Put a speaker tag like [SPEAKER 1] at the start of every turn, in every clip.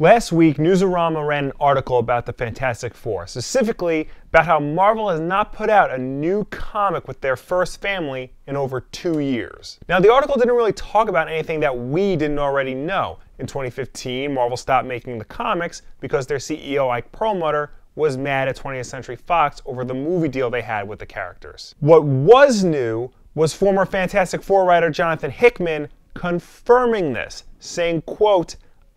[SPEAKER 1] Last week, Newsarama ran an article about the Fantastic Four, specifically about how Marvel has not put out a new comic with their first family in over 2 years. Now, the article didn't really talk about anything that we didn't already know. In 2015, Marvel stopped making the comics because their CEO, Ike Perlmutter, was mad at 20th Century Fox over the movie deal they had with the characters. What was new was former Fantastic Four writer Jonathan Hickman confirming this, saying, quote,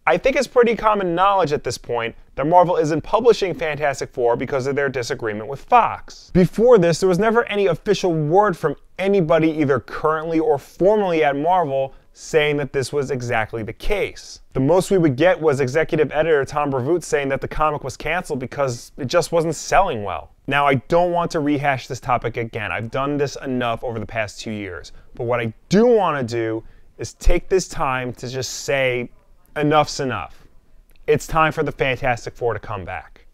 [SPEAKER 1] "I think it's pretty common knowledge at this point that Marvel isn't publishing Fantastic Four because of their disagreement with Fox." Before this, there was never any official word from anybody either currently or formerly at Marvel saying that this was exactly the case. The most we would get was executive editor Tom Brevoort saying that the comic was canceled because it just wasn't selling well. Now, I don't want to rehash this topic again. I've done this enough over the past 2 years. But what I do want to do is take this time to just say, enough's enough. It's time for the Fantastic Four to come back.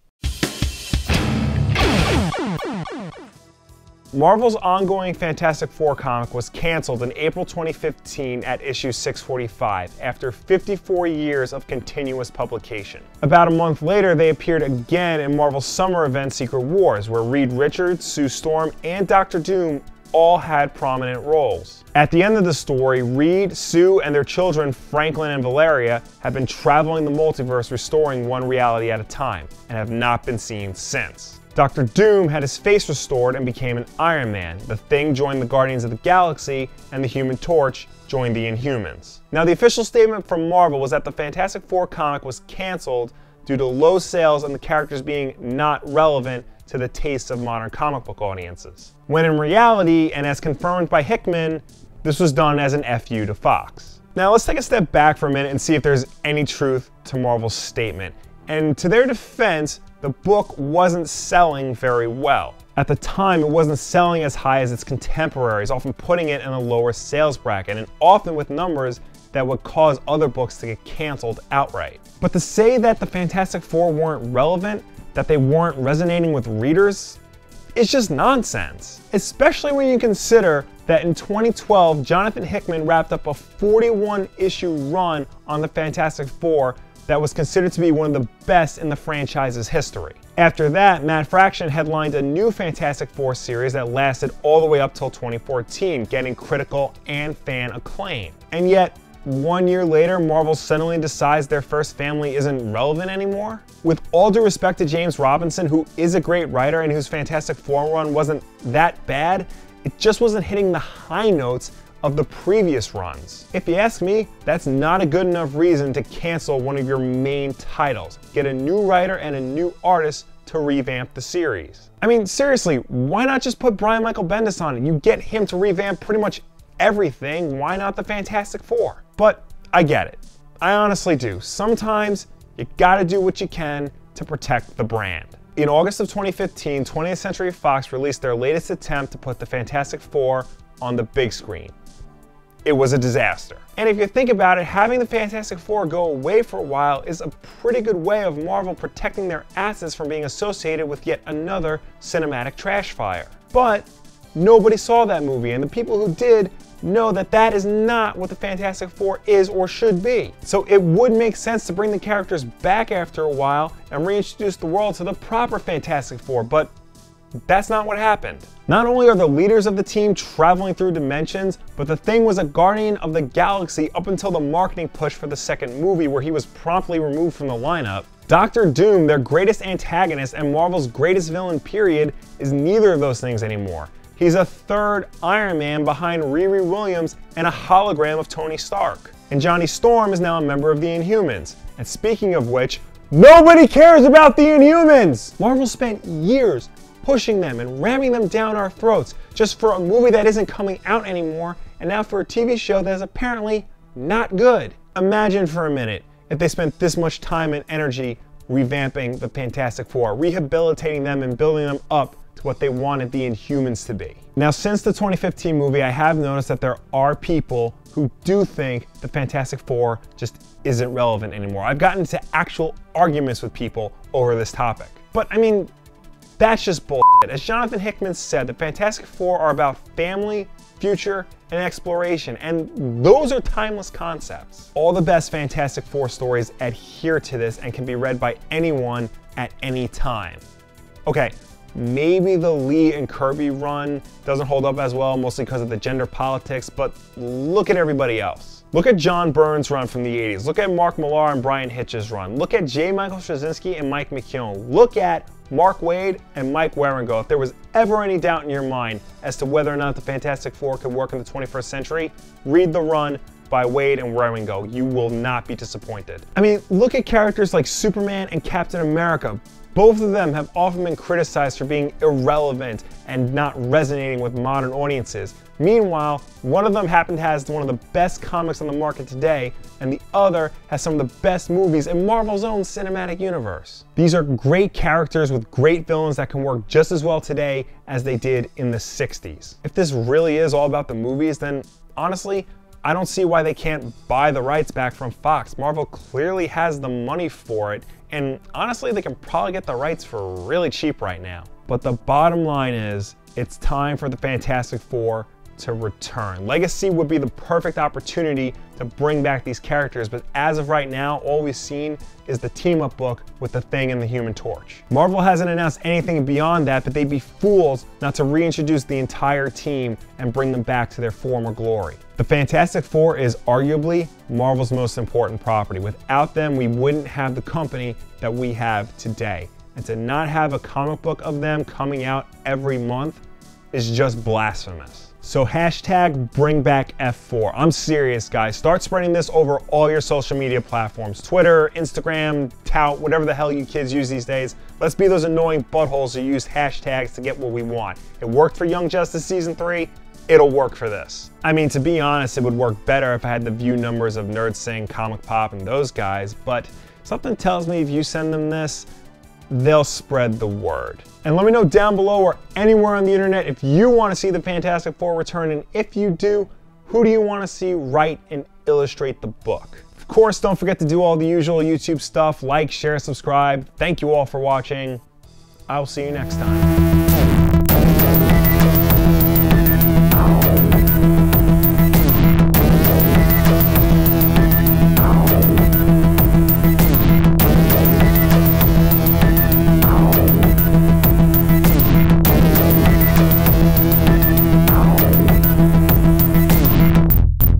[SPEAKER 1] Marvel's ongoing Fantastic Four comic was canceled in April 2015 at issue 645 after 54 years of continuous publication. About a month later, they appeared again in Marvel's summer event Secret Wars, where Reed Richards, Sue Storm, and Dr. Doom all had prominent roles. At the end of the story, Reed, Sue, and their children, Franklin and Valeria, have been traveling the multiverse, restoring one reality at a time, and have not been seen since. Dr. Doom had his face restored and became an Iron Man. The Thing joined the Guardians of the Galaxy, and the Human Torch joined the Inhumans. Now, the official statement from Marvel was that the Fantastic Four comic was canceled due to low sales and the characters being not relevant to the tastes of modern comic book audiences. When in reality, and as confirmed by Hickman, this was done as an FU to Fox. Now let's take a step back for a minute and see if there's any truth to Marvel's statement. And to their defense, the book wasn't selling very well. At the time, it wasn't selling as high as its contemporaries, often putting it in a lower sales bracket, and often with numbers that would cause other books to get canceled outright. But to say that the Fantastic Four weren't relevant, that they weren't resonating with readers, it's just nonsense. Especially when you consider that in 2012, Jonathan Hickman wrapped up a 41-issue run on the Fantastic Four that was considered to be one of the best in the franchise's history. After that, Matt Fraction headlined a new Fantastic Four series that lasted all the way up till 2014, getting critical and fan acclaim. And yet, 1 year later, Marvel suddenly decides their first family isn't relevant anymore? With all due respect to James Robinson, who is a great writer and whose Fantastic Four run wasn't that bad, it just wasn't hitting the high notes of the previous runs. If you ask me, that's not a good enough reason to cancel one of your main titles. Get a new writer and a new artist to revamp the series. I mean, seriously, why not just put Brian Michael Bendis on it? You get him to revamp pretty much everything, why not the Fantastic Four? But I get it. I honestly do. Sometimes you gotta do what you can to protect the brand. In August of 2015, 20th Century Fox released their latest attempt to put the Fantastic Four on the big screen. It was a disaster. And if you think about it, having the Fantastic Four go away for a while is a pretty good way of Marvel protecting their assets from being associated with yet another cinematic trash fire. But nobody saw that movie, and the people who did know that that is not what the Fantastic Four is or should be. So it would make sense to bring the characters back after a while and reintroduce the world to the proper Fantastic Four, but that's not what happened. Not only are the leaders of the team traveling through dimensions, but the Thing was a guardian of the galaxy up until the marketing push for the second movie, where he was promptly removed from the lineup. Dr. Doom, their greatest antagonist and Marvel's greatest villain period, is neither of those things anymore. He's a third Iron Man behind Riri Williams and a hologram of Tony Stark. And Johnny Storm is now a member of the Inhumans. And speaking of which, nobody cares about the Inhumans! Marvel spent years pushing them and ramming them down our throats just for a movie that isn't coming out anymore, and now for a TV show that is apparently not good. Imagine for a minute if they spent this much time and energy revamping the Fantastic Four, rehabilitating them and building them up to what they wanted the Inhumans to be. Now, since the 2015 movie, I have noticed that there are people who do think the Fantastic Four just isn't relevant anymore. I've gotten into actual arguments with people over this topic. But I mean, That's just bullshit. As Jonathan Hickman said, the Fantastic Four are about family, future, and exploration, and those are timeless concepts. All the best Fantastic Four stories adhere to this and can be read by anyone at any time. Okay, maybe the Lee and Kirby run doesn't hold up as well, mostly because of the gender politics, but look at everybody else. Look at John Byrne's run from the 80s. Look at Mark Millar and Brian Hitch's run. Look at J. Michael Straczynski and Mike McKeown. Look at Mark Waid and Mike Wieringo. If there was ever any doubt in your mind as to whether or not the Fantastic Four could work in the 21st century, read the run by Waid and Wieringo. You will not be disappointed. I mean, look at characters like Superman and Captain America. Both of them have often been criticized for being irrelevant and not resonating with modern audiences. Meanwhile, one of them happens to have one of the best comics on the market today, and the other has some of the best movies in Marvel's own cinematic universe. These are great characters with great villains that can work just as well today as they did in the 60s. If this really is all about the movies, then honestly, I don't see why they can't buy the rights back from Fox. Marvel clearly has the money for it, and honestly, they can probably get the rights for really cheap right now. But the bottom line is, it's time for the Fantastic Four to return. Legacy would be the perfect opportunity to bring back these characters, but as of right now, all we've seen is the team-up book with the Thing and the Human Torch. Marvel hasn't announced anything beyond that, but they'd be fools not to reintroduce the entire team and bring them back to their former glory. The Fantastic Four is arguably Marvel's most important property. Without them, we wouldn't have the company that we have today. And to not have a comic book of them coming out every month is just blasphemous. So hashtag bring back F4. I'm serious, guys. Start spreading this over all your social media platforms. Twitter, Instagram, Tout, whatever the hell you kids use these days. Let's be those annoying buttholes who use hashtags to get what we want. It worked for Young Justice Season 3. It'll work for this. I mean, to be honest, it would work better if I had the view numbers of Nerd Sing, Comic Pop, and those guys, but something tells me if you send them this, they'll spread the word. And let me know down below or anywhere on the internet if you want to see the Fantastic Four return, and if you do, who do you want to see write and illustrate the book? Of course, don't forget to do all the usual YouTube stuff, like, share, subscribe. Thank you all for watching. I'll see you next time.